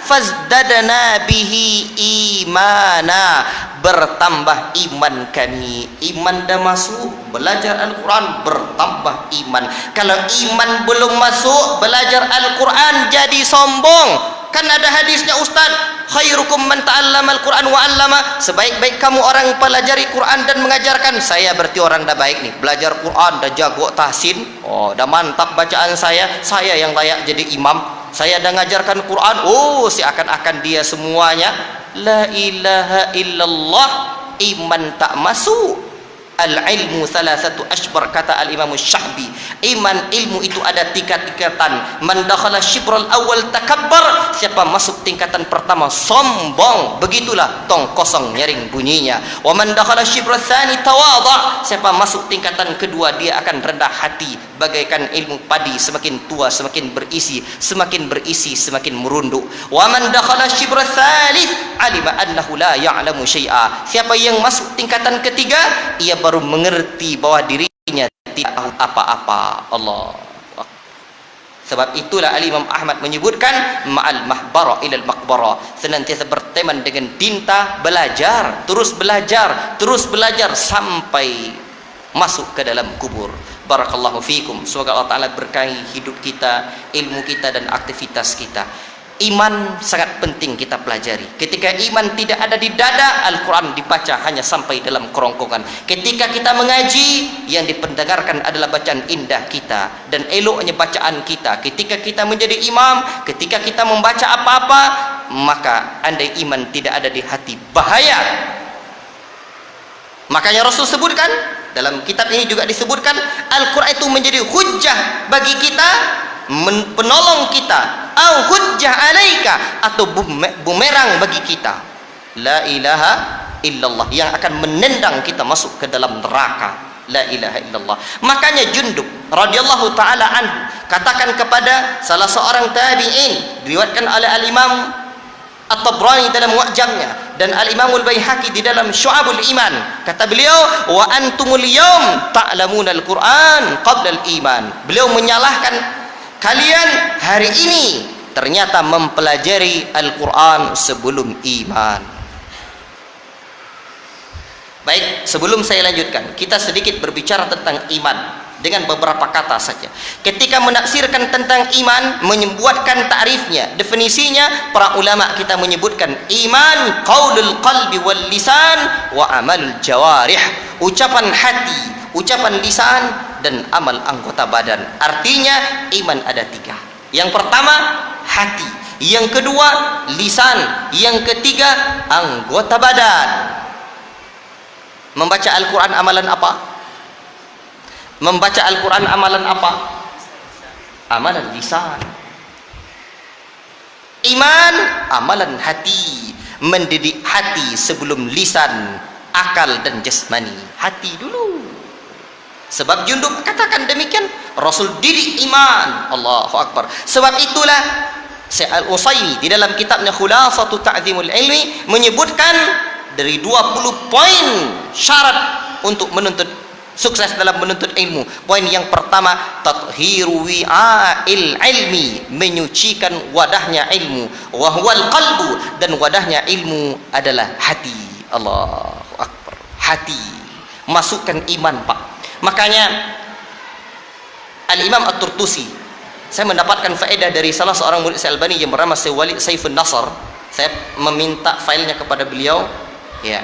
fazdadna bihi imana, bertambah iman kami. Iman dah masuk, belajar Al-Quran bertambah iman. Kalau iman belum masuk, belajar Al-Quran jadi sombong. Kan ada hadisnya, Ustaz, khairukum man ta'allama al-Quran wa 'allama. Sebaik-baik kamu orang pelajari Quran dan mengajarkan. Saya berarti orang dah baik nih, belajar Quran dah jago tahsin, oh dah mantap bacaan saya yang layak jadi imam. Saya dah ngajarkan Quran, oh seakan-akan dia semuanya. La ilaha illallah, iman tak masuk. Al-ilmu salasatu ashbar, kata al-Imam Sya'bi. Iman, ilmu itu ada tingkat-tingkatan. Man dakhala syibral awal takabbar, siapa masuk tingkatan pertama sombong, begitulah tong kosong nyaring bunyinya. Wa man dakhala syibral tsani tawadha, siapa masuk tingkatan kedua dia akan rendah hati, bagaikan ilmu padi semakin tua semakin berisi semakin merunduk. Wa man dakhala syibral tsalits alima annahu la ya'lamu syai'a, siapa yang masuk tingkatan ketiga ia baru mengerti bahwa dirinya tidak tahu apa-apa. Allah. Sebab itulah Al-Imam Ahmad menyebutkan ma'al mahbara ilal maqbara, senantiasa berteman dengan tinta, belajar terus belajar sampai masuk ke dalam kubur. Barakallahu fikum. Semoga Allah Ta'ala berkahi hidup kita, ilmu kita dan aktivitas kita. Iman sangat penting kita pelajari. Ketika iman tidak ada di dada, Al-Quran dibaca hanya sampai dalam kerongkongan. Ketika kita mengaji, yang dipendengarkan adalah bacaan indah kita dan eloknya bacaan kita. Ketika kita menjadi imam, ketika kita membaca apa-apa, maka andai iman tidak ada di hati, bahaya. Makanya Rasul sebutkan, dalam kitab ini juga disebutkan, Al-Quran itu menjadi hujjah bagi kita, penolong kita, au hujjah alaika, atau bumerang bagi kita. La ilaha illallah, yang akan menendang kita masuk ke dalam neraka. La ilaha illallah. Makanya Jundub radhiyallahu taala anhu katakan kepada salah seorang tabi'in, diriwayatkan oleh al-Imam At-Tabrani dalam Mu'jamnya dan al-Imam Al-Baihaqi di dalam Syu'abul Iman, kata beliau, wa antumul yawm ta'lamuna al-Quran qabla al-iman. Beliau menyalahkan, kalian hari ini ternyata mempelajari Al-Quran sebelum iman. Baik, sebelum saya lanjutkan, kita sedikit berbicara tentang iman dengan beberapa kata saja. Ketika menafsirkan tentang iman, menyebutkan ta'rifnya, definisinya, para ulama kita menyebutkan iman qaulul qalbi wal lisan wa amalul jawarih, ucapan hati, ucapan lisan dan amal anggota badan. Artinya iman ada tiga. Yang pertama hati, yang kedua lisan, yang ketiga anggota badan. Membaca Al-Quran amalan apa? Membaca Al-Quran amalan apa? Amalan lisan. Iman amalan hati, mendidik hati sebelum lisan, akal dan jasmani. Hati dulu. Sebab Jundub katakan demikian, Rasul didik iman. Allahu Akbar. Sebab itulah Syekh Al-Utsaimin di dalam kitabnya Khulasatu Ta'zimul Ilmi menyebutkan dari 20 poin syarat untuk menuntut sukses dalam menuntut ilmu. Poin yang pertama, tathiru wi'a'il ilmi, menyucikan wadahnya ilmu. Wa huwal qalbu, dan wadahnya ilmu adalah hati. Allahu Akbar. Hati. Masukkan iman, Pak. Makanya Al-Imam At-Turtusi, saya mendapatkan faedah dari salah seorang murid Al-Albani yang bernama Syekh Walid Saifun Nasr. Saya meminta filenya kepada beliau, ya,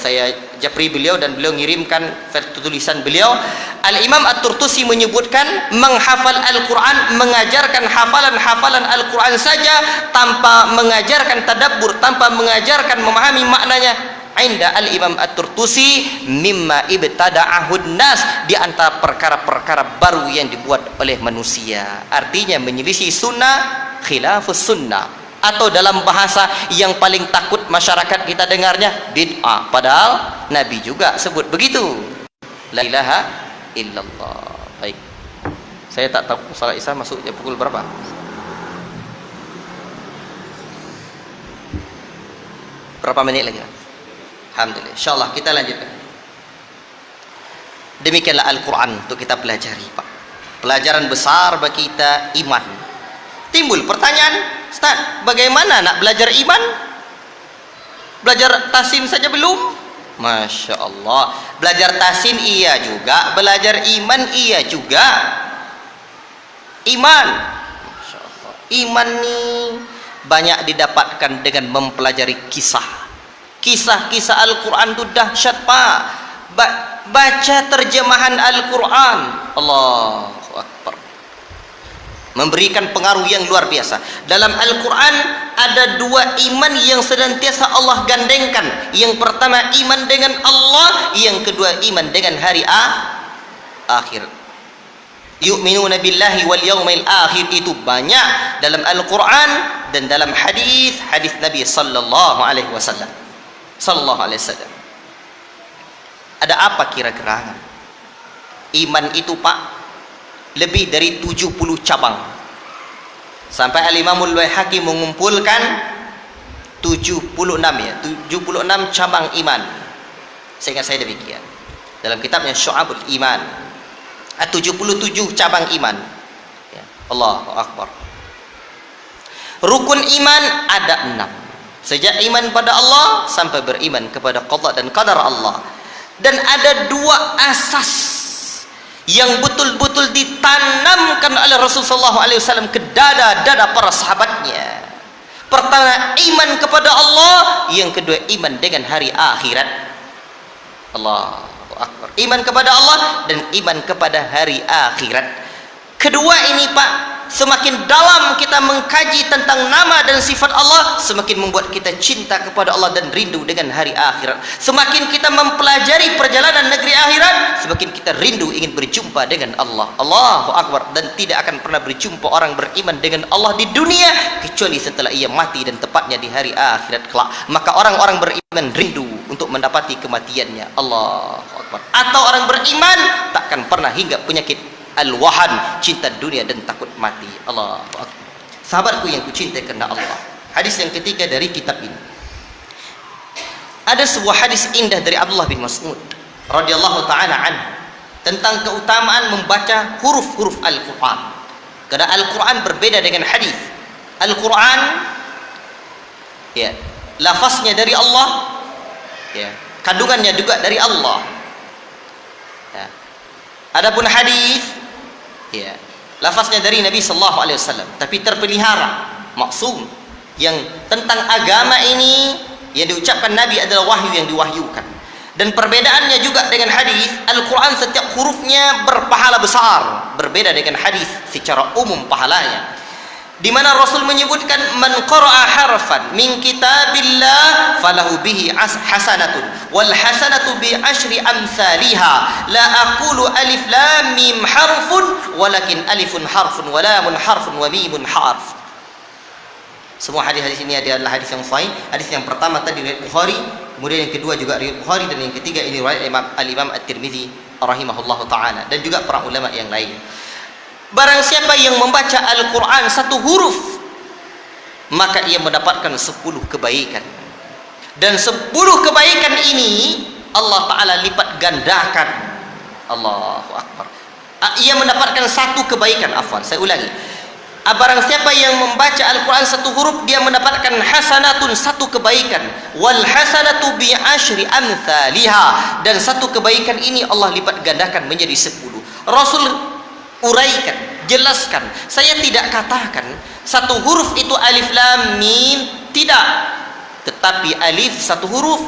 saya japri beliau dan beliau ngirimkan tulisan beliau. Al-Imam At-Turtusi menyebutkan menghafal Al-Quran, mengajarkan hafalan-hafalan Al-Quran saja tanpa mengajarkan tadabbur, tanpa mengajarkan memahami maknanya, inda al-Imam At-Turtusi mimma ibtada'ahun nas, di antara perkara-perkara baru yang dibuat oleh manusia. Artinya menyelisih sunnah, khilafus sunnah, atau dalam bahasa yang paling takut masyarakat kita dengarnya, bid'ah. Padahal Nabi juga sebut begitu. La ilaha illallah. Baik, saya tak tahu salat Isya masuk jam pukul berapa. Berapa menit lagi? Alhamdulillah. InsyaAllah kita lanjutkan. Demikianlah Al-Quran untuk kita pelajari, Pak. Pelajaran besar bagi kita, iman. Timbul pertanyaan, Ustaz, bagaimana nak belajar iman? Belajar tasin saja belum? Masya Allah. Belajar tasin iya juga, belajar iman iya juga. Iman, Masya Allah. Iman nih banyak didapatkan dengan mempelajari kisah-kisah Al-Quran itu dahsyat Pak. Baca terjemahan Al-Quran, Allahu Akbar, memberikan pengaruh yang luar biasa. Dalam Al-Quran ada dua iman yang senantiasa Allah gandengkan. Yang pertama iman dengan Allah, yang kedua iman dengan hari akhir. Yu'minuna billahi wal yaumil akhir, itu banyak dalam Al-Quran dan dalam hadis Nabi sallallahu alaihi wasallam. Ada apa kira-kira? Iman itu Pak, lebih dari 70 cabang. Sampai Al-Imamul Baihaqi mengumpulkan 76 ya, 76 cabang iman. Seingat saya demikian. Dalam kitabnya Syu'abul Iman. 77 cabang iman. Ya, Allahu Akbar. Rukun iman ada 6. Sejak iman pada Allah sampai beriman kepada qada dan qadar Allah. Dan ada 2 asas yang betul-betul ditanamkan oleh Rasulullah SAW ke dada-dada para sahabatnya. Pertama, iman kepada Allah. Yang kedua, iman dengan hari akhirat. Allahu Akbar. Iman kepada Allah dan iman kepada hari akhirat. Kedua ini Pak, semakin dalam kita mengkaji tentang nama dan sifat Allah, semakin membuat kita cinta kepada Allah dan rindu dengan hari akhirat. Semakin kita mempelajari perjalanan negeri akhirat, semakin kita rindu ingin berjumpa dengan Allah. Allahu Akbar. Dan tidak akan pernah berjumpa orang beriman dengan Allah di dunia kecuali setelah ia mati, dan tepatnya di hari akhirat kelak. Maka orang-orang beriman rindu untuk mendapati kematiannya. Allahu Akbar. Atau orang beriman takkan pernah hingga penyakit al-wahan, cinta dunia dan takut mati. Allahu Akbar. Sahabatku yang kucintai karena Allah, hadis yang ketiga dari kitab ini. Ada sebuah hadis indah dari Abdullah bin Mas'ud radhiyallahu taala anhu tentang keutamaan membaca huruf-huruf Al-Quran. Karena Al-Quran berbeda dengan hadis. Al-Quran ya, lafaznya dari Allah, ya, kandungannya juga dari Allah. Ya. Adapun hadis, ya, lafaznya dari Nabi sallallahu alaihi wasallam, tapi terpelihara, maksum, yang tentang agama ini yang diucapkan Nabi adalah wahyu yang diwahyukan. Dan perbedaannya juga dengan hadis, Al-Quran setiap hurufnya berpahala besar, berbeda dengan hadis secara umum pahalanya. Di mana Rasul menyebutkan man qara'a harfan min kitabillah falahu bihi hasanatun wal hasanatu bi asyri amsalha la aqulu alif lam mim harfun walakin alifun harfun wa lamun harfun wa mimun harf. Semua hadis-hadis ini adalah hadis yang sahih. Hadis yang pertama tadi riwayat Bukhari, kemudian yang kedua juga riwayat Bukhari, dan yang ketiga ini riwayat Al-Imam At-Tirmidzi rahimahullahu taala, dan juga para ulama yang lain. Barang siapa yang membaca Al-Quran satu huruf, maka ia mendapatkan 10 kebaikan. Dan 10 kebaikan ini Allah Ta'ala lipat gandakan. Allahu Akbar. Ia mendapatkan 1 kebaikan. Saya ulangi. Barang siapa yang membaca Al-Quran satu huruf, dia mendapatkan hasanatun, 1 kebaikan. Wal hasanatu bi asyri amthaliha. Dan 1 kebaikan ini Allah lipat gandakan menjadi 10. Rasul uraikan, jelaskan. Saya tidak katakan satu huruf itu alif lam mim, tidak. Tetapi alif 1 huruf,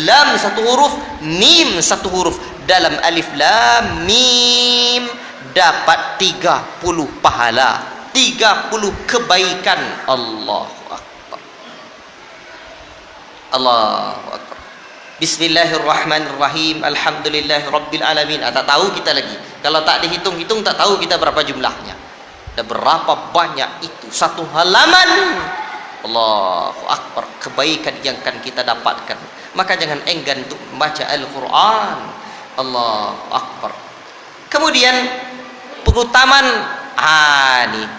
lam 1 huruf, mim 1 huruf. Dalam alif lam mim dapat 30 pahala, 30 kebaikan. Allahu Akbar. Allahu Akbar. Bismillahirrahmanirrahim. Alhamdulillahirabbil alamin. Tak tahu kita lagi. Kalau tak dihitung-hitung tak tahu kita berapa jumlahnya. Dan berapa banyak itu, 1 halaman. Allahu Akbar, kebaikan yang akan kita dapatkan. Maka jangan enggan untuk membaca Al-Quran. Allahu Akbar. Kemudian keutamaan nih,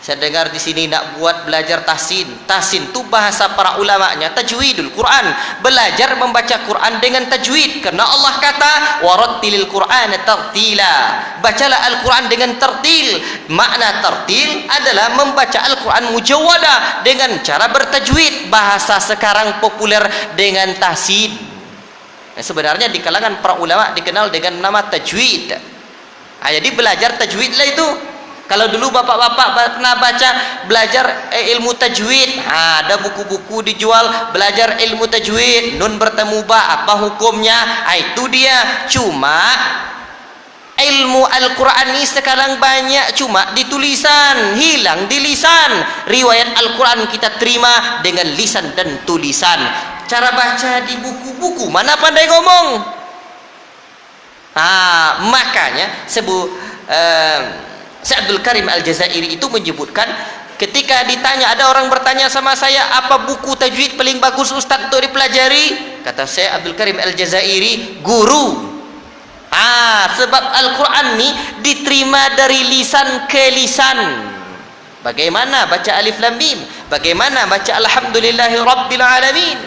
saya dengar di sini nak buat belajar tahsin. Tahsin itu bahasa para ulamanya tajwidul Quran. Belajar membaca Quran dengan tajwid. Karena Allah kata warattilil Qur'ana tartila. Bacalah Al-Quran dengan tartil. Makna tartil adalah membaca Al-Quran mujawwadah dengan cara bertajwid. Bahasa sekarang populer dengan tahsin. Sebenarnya di kalangan para ulama dikenal dengan nama tajwid. Jadi belajar tajwid lah itu. Kalau dulu bapak-bapak pernah belajar ilmu tajwid, ada buku-buku dijual belajar ilmu tajwid, nun bertemu ba, apa hukumnya? Itu dia. Cuma ilmu Al-Quran ini sekarang banyak cuma di tulisan, hilang di lisan. Riwayat Al-Quran kita terima dengan lisan dan tulisan. Cara baca di buku-buku, mana pandai ngomong. Makanya Syekh Abdul Karim Al-Jazairi itu menyebutkan, ketika ditanya, ada orang bertanya sama saya, apa buku tajwid paling bagus Ustaz untuk dipelajari? Kata Syekh Abdul Karim Al-Jazairi, guru. Sebab Al-Quran ini diterima dari lisan ke lisan. Bagaimana baca Alif Lam Mim, bagaimana baca Alhamdulillahi Rabbil Alamin.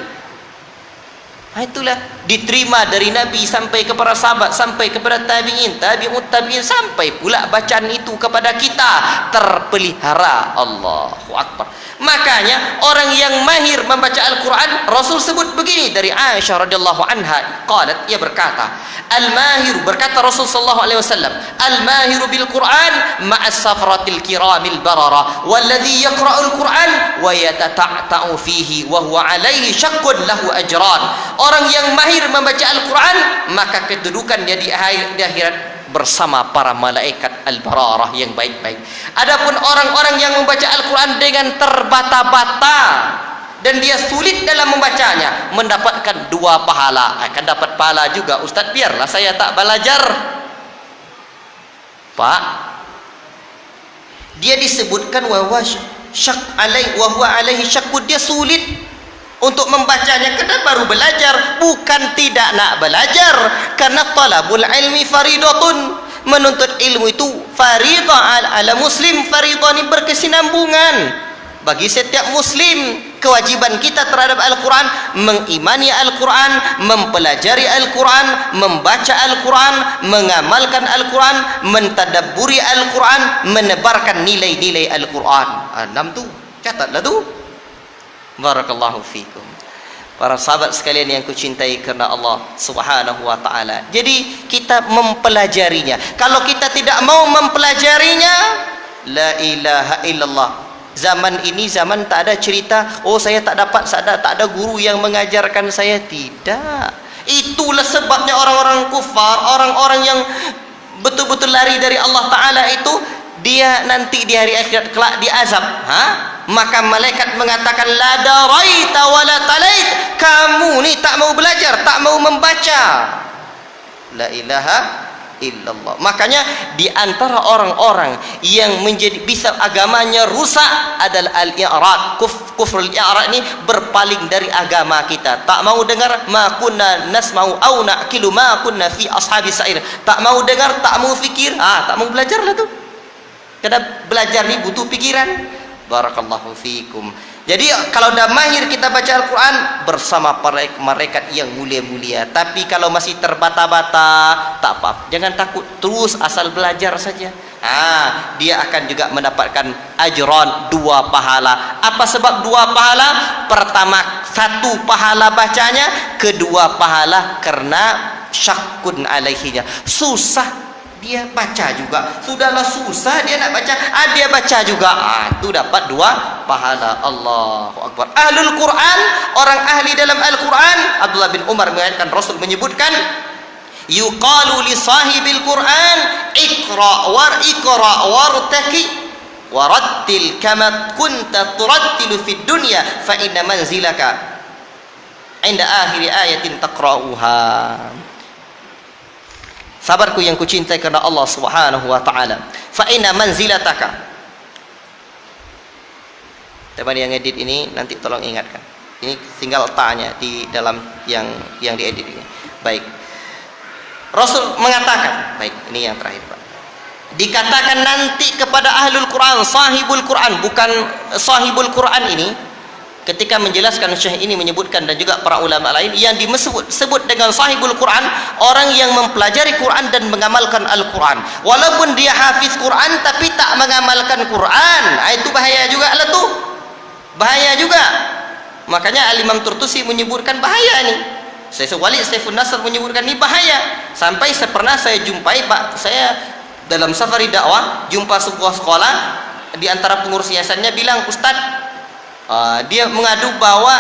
Itulah diterima dari Nabi sampai kepada sahabat, sampai kepada tabi'in, tabi'ut tabi'in, sampai pula bacaan itu kepada kita terpelihara. Allahu Akbar. Makanya orang yang mahir membaca Al-Quran, Rasul sebut begini dari Aisyah radhiyallahu anha, qalat, ia berkata, al-mahiru, berkata Rasul sallallahu alaihi wasallam, al-mahiru bil Quran ma'as safratil kiramil barara walladhi yaqra'ul Quran wa yatata'ta'u fihi wa huwa alaihi syaqqun lahu ajran. Orang yang mahir membaca Al-Quran, maka kedudukannya di akhirat bersama para malaikat al-bararah yang baik-baik. Adapun orang-orang yang membaca Al-Quran dengan terbata-bata dan dia sulit dalam membacanya, mendapatkan 2 pahala. Akan dapat pahala juga. Ustaz, biarlah saya tak belajar. Pak, dia disebutkan wa huwa alaihi syaqqud, dia sulit untuk membacanya. Kenapa baru belajar? Bukan tidak nak belajar, karena talabul ilmi faridatun, menuntut ilmu itu faridah ala muslim. Faridah ini berkesinambungan bagi setiap muslim. Kewajiban kita terhadap Al-Quran, mengimani Al-Quran, mempelajari Al-Quran, membaca Al-Quran, mengamalkan Al-Quran, mentadabburi Al-Quran, menebarkan nilai-nilai Al-Quran. 6 tu, catatlah tu. Barakallahu fikum. Para sahabat sekalian yang kucintai karena Allah Subhanahu wa taala. Jadi kita mempelajarinya. Kalau kita tidak mau mempelajarinya, la ilaha illallah. Zaman ini zaman tak ada cerita, oh saya tak ada guru yang mengajarkan saya. Tidak. Itulah sebabnya orang-orang kufar, orang-orang yang betul-betul lari dari Allah taala itu, dia nanti di hari akhirat kelak diazab. Maka malaikat mengatakan, la daraita wa la talait, kamu ni tak mau belajar, tak mau membaca. La ilaha illallah. Makanya di antara orang-orang yang menjadi bisa agamanya rusak adalah al-i'rad. Kufrul i'rad ini berpaling dari agama kita. Tak mau dengar, ma kunna nasma'u au na'kilu ma kunna fi ashabis sa'ir. Tak mau dengar, tak mau fikir, tak mau belajar lah tu. Karena belajar ni butuh pikiran. Barakallahu fikum. Jadi kalau dah mahir kita baca Al-Quran bersama para malaikat yang mulia-mulia. Tapi kalau masih terbata-bata, tak apa, jangan takut, terus asal belajar saja. Dia akan juga mendapatkan ajran, 2 pahala. Apa sebab 2 pahala? Pertama, 1 pahala bacanya, kedua pahala karena syakkun alaihinya, susah dia baca juga. Sudahlah susah dia nak baca, dia baca juga. Itu dapat 2 pahala. Allahu Akbar. Ahlul Quran, orang ahli dalam Al-Quran. Abdullah bin Umar mengatakan, Rasul menyebutkan, yuqalu li sahibil Quran iqra wartaqi warattil kama kunta turattilu fid dunya fa inna manzilaka inda akhir ayatin taqra'uha. Sahabatku yang kucintai karena Allah Subhanahu wa taala, fa inna manzilataka. Teman yang edit ini nanti tolong ingatkan. Ini tinggal tanya di dalam yang diedit ini. Baik. Rasul mengatakan, baik, ini yang terakhir, Pak. Dikatakan nanti kepada ahlul Quran, sahibul Quran, bukan sahibul Quran ini. Ketika menjelaskan, Syekh ini menyebutkan dan juga para ulama lain yang disebut dengan sahibul Quran, orang yang mempelajari Quran dan mengamalkan Al-Quran. Walaupun dia hafiz Quran tapi tak mengamalkan Quran, itu bahaya juga lah tu. Bahaya juga. Makanya Al-Imam Turtusi menyebutkan bahaya ni. Syekh Walid Saifun Nasr menyebutkan ni bahaya. Sampai pernah saya jumpai, Pak, saya dalam safari dakwah jumpa sebuah sekolah, di antara pengurus yayasannya bilang, Ustaz, dia mengadu bahwa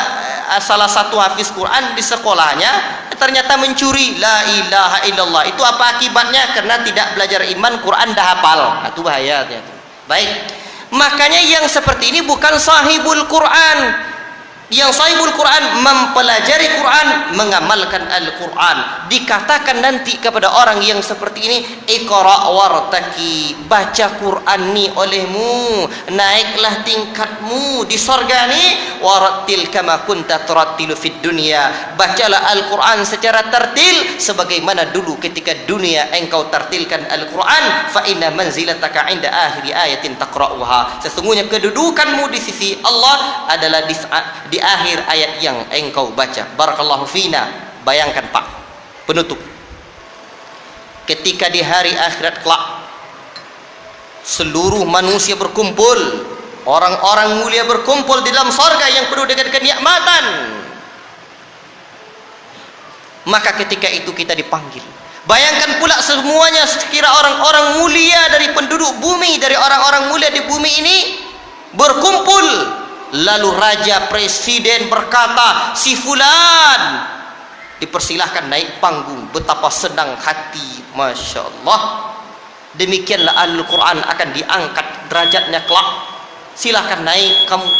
salah satu hafiz Quran di sekolahnya ternyata mencuri. La ilaha illallah. Itu apa akibatnya? Karena tidak belajar iman, Quran dah hafal. Nah, itu bahayanya. Baik, makanya yang seperti ini bukan sahibul Quran. Yang sahibul Quran mempelajari Quran, mengamalkan Al-Quran. Dikatakan nanti kepada orang yang seperti ini, Iqra wartaki, baca Quran ni olehmu, naiklah tingkatmu di sorga ni. Warattil kama kunta turattilu fid dunya, bacalah Al-Quran secara tertil sebagaimana dulu ketika dunia engkau tertilkan Al-Quran. Fa inna manzilataka inda akhiri ayatin taqra'uha, sesungguhnya kedudukanmu di sisi Allah adalah di akhir ayat yang engkau baca. Barakallahu fina. Bayangkan Pak, penutup, ketika di hari akhirat kelak seluruh manusia berkumpul, orang-orang mulia berkumpul di dalam sorga yang penuh dengan kenikmatan, maka ketika itu kita dipanggil. Bayangkan pula semuanya sekira orang-orang mulia dari penduduk bumi, dari orang-orang mulia di bumi ini berkumpul. Lalu raja presiden berkata, si fulan dipersilahkan naik panggung. Betapa senang hati, Masya Allah. Demikianlah Al-Quran akan diangkat derajatnya kelak. Silahkan naik kamu,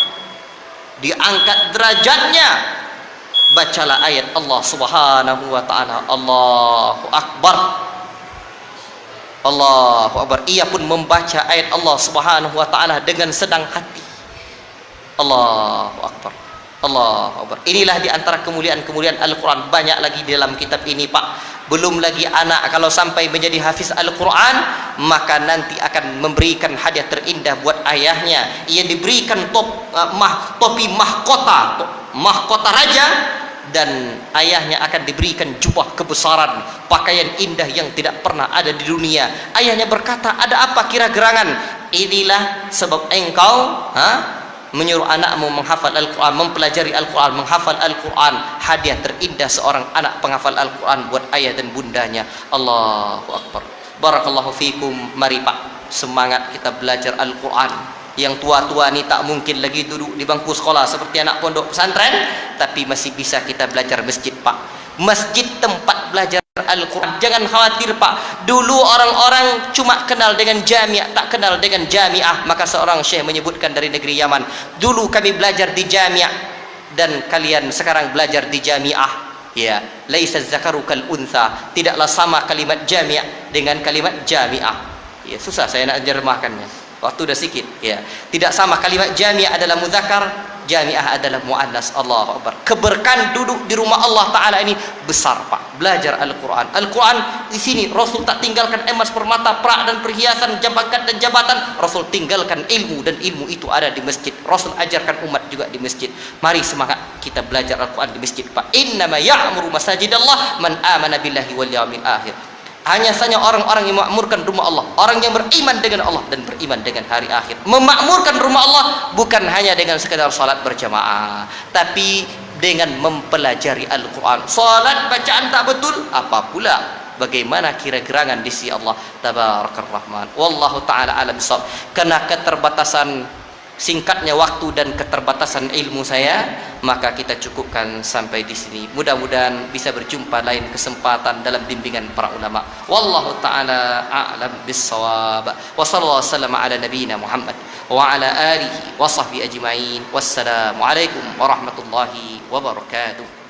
diangkat derajatnya. Bacalah ayat Allah subhanahu wa ta'ala. Allahu Akbar, Allahu Akbar. Ia pun membaca ayat Allah subhanahu wa ta'ala dengan senang hati. Allahu Akbar, Allahu Akbar. Inilah di antara kemuliaan-kemuliaan Al-Quran. Banyak lagi di dalam kitab ini Pak. Belum lagi anak kalau sampai menjadi hafiz Al-Quran, maka nanti akan memberikan hadiah terindah buat ayahnya. Ia diberikan topi mahkota raja, dan ayahnya akan diberikan jubah kebesaran, pakaian indah yang tidak pernah ada di dunia. Ayahnya berkata, ada apa kira gerangan? Inilah sebab engkau menyuruh anakmu menghafal Al-Quran, mempelajari Al-Quran, menghafal Al-Quran. Hadiah terindah seorang anak penghafal Al-Quran buat ayah dan bundanya. Allahu Akbar. Barakallahu fikum. Mari Pak, semangat kita belajar Al-Quran. Yang tua-tua ni tak mungkin lagi duduk di bangku sekolah seperti anak pondok pesantren, tapi masih bisa kita belajar masjid Pak. Masjid tempat belajar Al-Quran. Jangan khawatir Pak. Dulu orang-orang cuma kenal dengan jamiah, tak kenal dengan jamiah. Maka seorang syekh menyebutkan dari negeri Yaman, dulu kami belajar di jamiah, dan kalian sekarang belajar di jamiah. Ya, laisa zakaru kal untha. Tidaklah sama kalimat jamiah dengan kalimat jamiah. Ya, susah saya nak terjemahkannya. Waktu dah sikit. Ya, tidak sama. Kalimat jamiah adalah muzakkar, jamiah adalah muannas. Allahu Akbar. Keberkahan duduk di rumah Allah Ta'ala ini besar Pak. Belajar Al-Quran. Al-Quran di sini Rasul tak tinggalkan emas, permata, perak dan perhiasan, jabatan dan jabatan. Rasul tinggalkan ilmu, dan ilmu itu ada di masjid. Rasul ajarkan umat juga di masjid. Mari semangat kita belajar Al-Quran di masjid Pak. Innama ya'muru masajidallah man amana billahi wal yawmil akhir. Hanya saja orang-orang yang memakmurkan rumah Allah, orang yang beriman dengan Allah dan beriman dengan hari akhir. Memakmurkan rumah Allah bukan hanya dengan sekedar salat berjamaah, tapi dengan mempelajari Al-Quran. Salat bacaan tak betul, apa pula bagaimana kira gerangan di sisi Allah Tabarakar Rahman. Wallahu ta'ala alam bissawab. Karena keterbatasan singkatnya waktu dan keterbatasan ilmu saya, maka kita cukupkan sampai di sini. Mudah-mudahan bisa berjumpa lain kesempatan dalam bimbingan para ulama. Wallahu ta'ala a'lam bissawab. Wa sallallahu wasallam ala nabiyyina Muhammad wa ala alihi wa sahbihi ajma'in. Wassalamu alaikum warahmatullahi wabarakatuh.